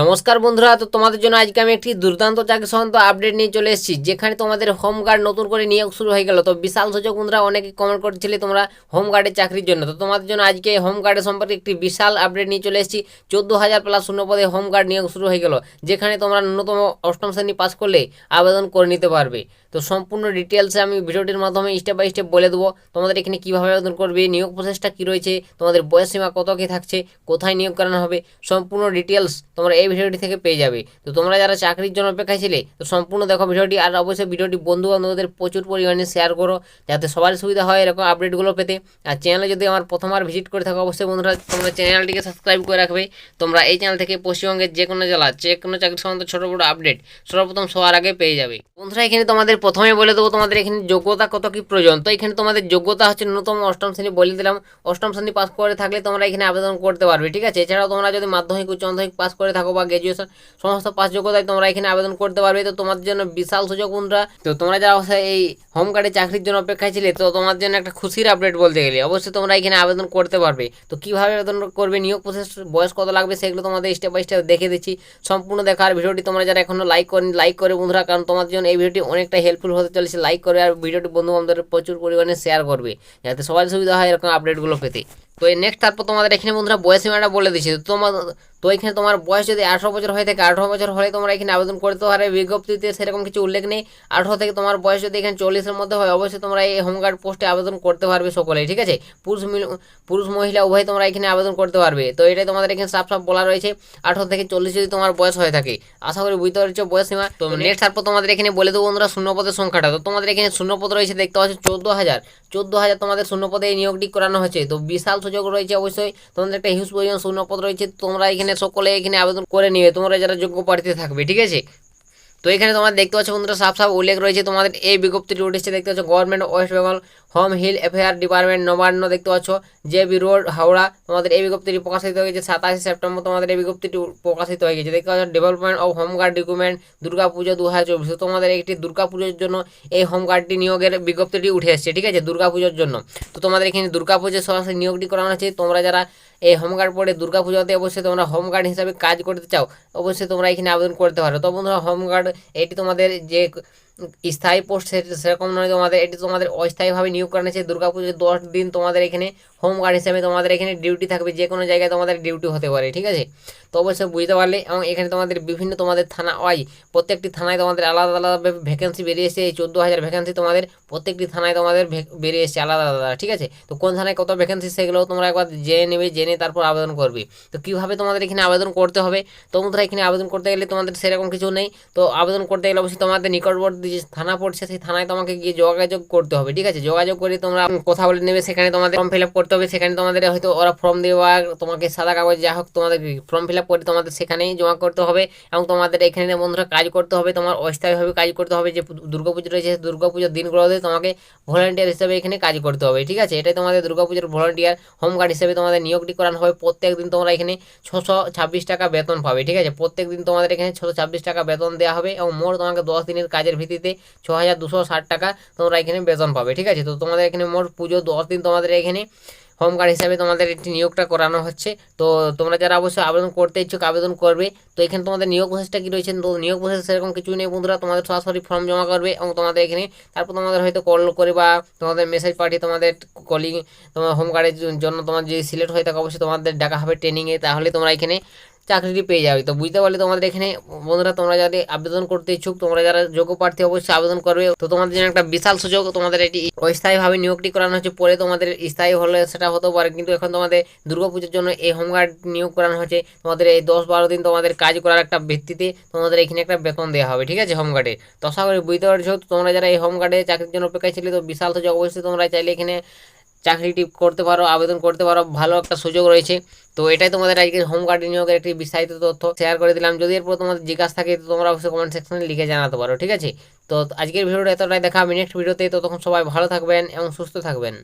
নমস্কার বন্ধুরা, তো তোমাদের জন্য আজকে আমি একটি দুর্দান্ত চাকরি সংক্রান্ত আপডেট নিয়ে চলে এসেছি, যেখানে তোমাদের হোম গার্ড নতুন করে নিয়োগ শুরু হয়ে গেল। তো বিশাল সুযোগ বন্ধুরা, অনেকে কমেন্ট করছিলে তোমরা হোম গার্ডের চাকরির জন্য। তো তোমাদের জন্য আজকে হোম গার্ডের সম্পর্কে একটি বিশাল আপডেট নিয়ে চলে এসেছি। 14,000 প্লাস শূন্য পদে হোম গার্ড নিয়োগ শুরু হয়ে গেল, যেখানে তোমরা ন্যূনতম অষ্টম শ্রেণী পাস করলে আবেদন করে নিতে পারবে। তো সম্পূর্ণ ডিটেলসে আমি ভিডিওটির মাধ্যমে স্টেপ বাই স্টেপ বলে দেবো তোমাদের এখানে কীভাবে আবেদন করবে, নিয়োগ প্রসেসটা কী রয়েছে, তোমাদের বয়স সীমা কত কী থাকছে, কোথায় নিয়োগ করানো হবে, সম্পূর্ণ ডিটেলস তোমরা এই ভিডিওটি থেকে পেয়ে যাবে। তো তোমরা যারা চাকরির জন্য অপেক্ষায় ছিলে, তো সম্পূর্ণ দেখো ভিডিওটি, আর অবশ্যই ভিডিওটি বন্ধু বান্ধবদের প্রচুর পরিমাণে শেয়ার করো, যাতে সবার সুবিধা হয় এরকম আপডেটগুলো পেতে। আর চ্যানেলে যদি আমার প্রথমবার ভিজিট করে থাকো, অবশ্যই বন্ধুরা তোমরা চ্যানেলটিকে সাবস্ক্রাইব করে রাখবে। তোমরা এই চ্যানেল থেকে পশ্চিমবঙ্গের যে কোনো জেলা, যে কোনো চাকরি সম্বন্ধে ছোটো বড়ো আপডেট সর্বপ্রথম সবার আগে পেয়ে যাবে। বন্ধুরা এখানে তোমাদের প্রথমে বলে দেবো তোমাদের এখানে যোগ্যতা কত কি প্রয়োজন। তো এখানে তোমাদের যোগ্যতা হচ্ছে ন্যূনতম অষ্টম শ্রেণী বলে দিলাম। অষ্টম শ্রেণী পাস করে থাকলে তোমরা এখানে আবেদন করতে পারবে, ঠিক আছে। এছাড়াও তোমরা যদি মাধ্যমিক উচ্চ মাধ্যমিক পাস করে থাকো বা গ্র্যাজুয়েশন, সমস্ত পাস যোগ্যতায় তোমরা এখানে আবেদন করতে পারবে। তো তোমাদের জন্য বিশাল সুযোগ বন্ধুরা। তো তোমরা যারা এই হোম গার্ডে চাকরির জন্য অপেক্ষায় ছিলে, তো তোমার জন্য একটা খুশির আপডেট বলতে গেলে অবশ্যই তোমরা এখানে আবেদন করতে পারবে। তো কীভাবে আবেদন করবে, নিয়োগ প্রসেস, বয়স কত লাগবে, সেগুলো তোমাদের স্টেপ বাই স্টেপ দেখে দিচ্ছি। সম্পূর্ণ দেখার ভিডিওটি তোমরা যারা এখনো লাইক করে বন্ধুরা, কারণ তোমাদের জন্য এই ভিডিওটি অনেকটা হেল্পফুল হতে চলেছে। লাইক করে আর ভিডিওটি বন্ধু বান্ধবদের প্রচুর পরিমাণে শেয়ার করবে, যাতে সবার সুবিধা হয় এরকম আপডেটগুলো পেতে। তো এই নেক্সট তারপর তোমাদের এখানে বন্ধুরা বয়স সীমাটা বলে দিচ্ছি। তো এখানে তোমার বয়স যদি 18 বছর হয়ে থাকে, 18 বছর হলে তোমরা এখানে আবেদন করতে পারবে। বিজ্ঞপ্তিতে সেরকম কিছু উল্লেখ নেই। 18 থেকে তোমার বয়স যদি এখানে 40-এর মধ্যে হয়, অবশ্যই তোমরা এই হোমগার্ড পোস্টে আবেদন করতে পারবে সকলেই, ঠিক আছে। পুরুষ মহিলা উভয় তোমরা এখানে আবেদন করতে পারবে। তো এটাই তোমাদের এখানে সাফ বলা রয়েছে, 18 থেকে 40 যদি তোমার বয়স হয়ে থাকে। আশা করি বুঝতে পারছো বয়স সীমা। তো নেক্সট তারপর তোমাদের এখানে বলে দেবো বন্ধুরা শূন্যপদের সংখ্যাটা। তো তোমাদের এখানে শূন্যপদ রয়েছে, দেখতে পাচ্ছ 14,000 তোমাদের শূন্যপদে এই নিয়োগটি করানো হয়েছে। তো বিশাল সুযোগ রয়েছে, অবশ্যই তোমাদের একটা হিউজ পরিমাণ শূন্যপদ রয়েছে। তোমরা এখানে সকলে এখানে আবেদন করে নিবে, তোমরা যারা যোগ্য প্রার্থী থাকবে, ঠিক আছে। তো এখানে তোমরা দেখতে পাচ্ছ বন্ধুরা সাফ উল্লেখ রয়েছে তোমাদের এই বিজ্ঞপ্তিটি উঠেছে, দেখতে পাচ্ছ government West Bengal home hill affair department Nabanna, দেখতে পাচ্ছ জেবি রোড হাওড়া। তোমাদের এই বিজ্ঞপ্তিটি প্রকাশিত হয়ে গেছে 27 সেপ্টেম্বর। তোমাদের এই বিজ্ঞপ্তিটি প্রকাশিত হয়ে গেছে, দেখতে পাচ্ছ development of home guard recruitment Durga Puja 2024। তোমাদের একটি দুর্গাপুজোর জন্য এই হোম গার্ডটি নিয়োগের বিজ্ঞপ্তিটি উঠে এসেছে, ঠিক আছে, দুর্গাপুজোর জন্য। তো তোমাদের এখানে দুর্গাপুজোর সরাসরি নিয়োগটি করানো হচ্ছে। তোমরা যারা এই হোম গার্ড পড়ে দুর্গাপুজোতে অবশ্যই তোমরা হোম গার্ড হিসাবে কাজ করতে চাও, অবশ্যই তোমরা এখানে আবেদন করতে পারো। তো বন্ধুরা হোম গার্ড এটি তোমাদের যে স্থায়ী পোস্ট সেরকম নয়, তোমাদের এটি তোমাদের অস্থায়ীভাবে নিয়োগ করা হয়েছে। দুর্গাপুজোর 10 দিন তোমাদের এখানে হোম গার্ড হিসেবে তোমাদের এখানে ডিউটি থাকবে, যে কোনো জায়গায় তোমাদের ডিউটি হতে পারে, ঠিক আছে। তো অবশ্যই বুঝতে পারলে। এবং এখানে তোমাদের বিভিন্ন তোমাদের থানা প্রত্যেকটি থানায় তোমাদের আলাদা আলাদা ভ্যাকেন্সি বেরিয়ে এসেছে। এই 14,000 ভ্যাকেন্সি তোমাদের প্রত্যেকটি থানায় তোমাদের বেরিয়ে এসেছে আলাদা আলাদা, ঠিক আছে। তো কোন থানায় কত ভ্যাকেন্সি সেগুলো তোমরা একবার জেনে নেবে, জেনে তারপর আবেদন করবে। তো কীভাবে তোমাদের এখানে আবেদন করতে হবে, তো বন্ধুরা এখানে আবেদন করতে গেলে তোমাদের সেরকম কিছু নেই। তো আবেদন করতে গেলে অবশ্যই তোমাদের নিকটবর্তী যে থানা পড়ছে, সেই থানায় তোমাকে গিয়ে যোগাযোগ করতে হবে, ঠিক আছে। যোগাযোগ করে তোমরা কথা বলে নেবে, সেখানে তোমাদের ফর্ম ফিল আপ করতে হবে। সেখানে তোমাদের হয়তো ওরা ফর্ম দেবে বা তোমাকে সাদা কাগজ যা হোক তোমাদের ফর্ম ফিল আপ করে তোমাদের সেখানেই জমা করতে হবে। এবং তোমাদের এখানে বন্ধুরা কাজ করতে হবে, তোমার অস্থায়ীভাবে কাজ করতে হবে। যে দুর্গাপুজো রয়েছে, দুর্গাপুজোর দিনগুলোতে তোমাকে ভলান্টিয়ার হিসেবে এখানে কাজ করতে হবে, ঠিক আছে। এটাই তোমাদের দুর্গাপুজোর ভলান্টিয়ার হোম গার্ড হিসেবে তোমাদের নিয়োগটি করানো হবে। প্রত্যেক দিন তোমরা এখানে 626 টাকা বেতন পাবে, ঠিক আছে। প্রত্যেক দিন তোমাদের এখানে 626 টাকা বেতন দেওয়া হবে। এবং মোট তোমাকে 10 দিনের কাজের ভিত্তিতে 6,260 টাকা তোমরা এখানে বেতন পাবে, ঠিক আছে। তো তোমাদের এখানে মোট পুজো 10 দিন তোমাদের এখানে হোম গার্ড হিসাবে তোমাদের একটি নিয়োগটা করানো হচ্ছে। তো তোমরা যারা অবশ্যই আবেদন করতে ইচ্ছুক আবেদন করবে। তো এখানে তোমাদের নিয়োগ প্রসেসটা কী রয়েছে, তো নিয়োগ প্রসেস সেরকম কিছু নেই বন্ধুরা। তোমাদের সরাসরি ফর্ম জমা করবে এবং তোমাদের এখানে তারপর তোমাদের হয়তো কল করে বা তোমাদের মেসেজ পাঠিয়ে তোমাদের কলিং তোমার হোম গার্ডের জন্য তোমার যে সিলেক্ট হয়ে থাকে, অবশ্যই তোমাদের ডাকা হবে ট্রেনিংয়ে, তাহলে তোমরা এখানে চাকরিটি পেয়ে যাবে। তো বুঝতে পারলে তোমাদের এখানে বন্ধুরা, তোমরা যারা আবেদন করতে ইচ্ছুক, তোমরা যারা যোগ্য প্রার্থী অবশ্যই আবেদন করবে। তো তোমাদের জন্য একটা বিশাল সুযোগ, তোমাদের এটি অস্থায়ীভাবে নিয়োগটি করানো হচ্ছে। পরে তোমাদের স্থায়ী হলে সেটা হতে পারে, কিন্তু এখন তোমাদের দুর্গাপুজোর জন্য এই হোমগার্ড নিয়োগ করানো হচ্ছে। তোমাদের এই 10-12 দিন তোমাদের কাজ করার একটা ভিত্তিতে তোমাদের এখানে একটা বেতন দেওয়া হবে, ঠিক আছে, হোমগার্ডে। তো আশা করি বুঝতে পারছো। তোমরা যারা এই হোমগার্ডে চাকরির জন্য অপেক্ষায় ছিলে, তো বিশাল সুযোগ, অবশ্যই তোমরা চাইলে এখানে চাকরিটি করতে পারো, আবেদন করতে পারো, ভালো একটা সুযোগ রয়েছে। তো এটাই তোমাদের আজকে হোম গার্ড নিয়োগের একটি বিস্তারিত তথ্য শেয়ার করে দিলাম। যদি এরপর তোমাদের জিজ্ঞাসা থাকে, তো তোমরা অবশ্যই কমেন্ট সেকশনে লিখে জানাতে পারো, ঠিক আছে। তো আজকের ভিডিওটা এতটাই, দেখা হবে নেক্সট ভিডিওতে। তো তখন সবাই ভালো থাকবেন এবং সুস্থ থাকবেন।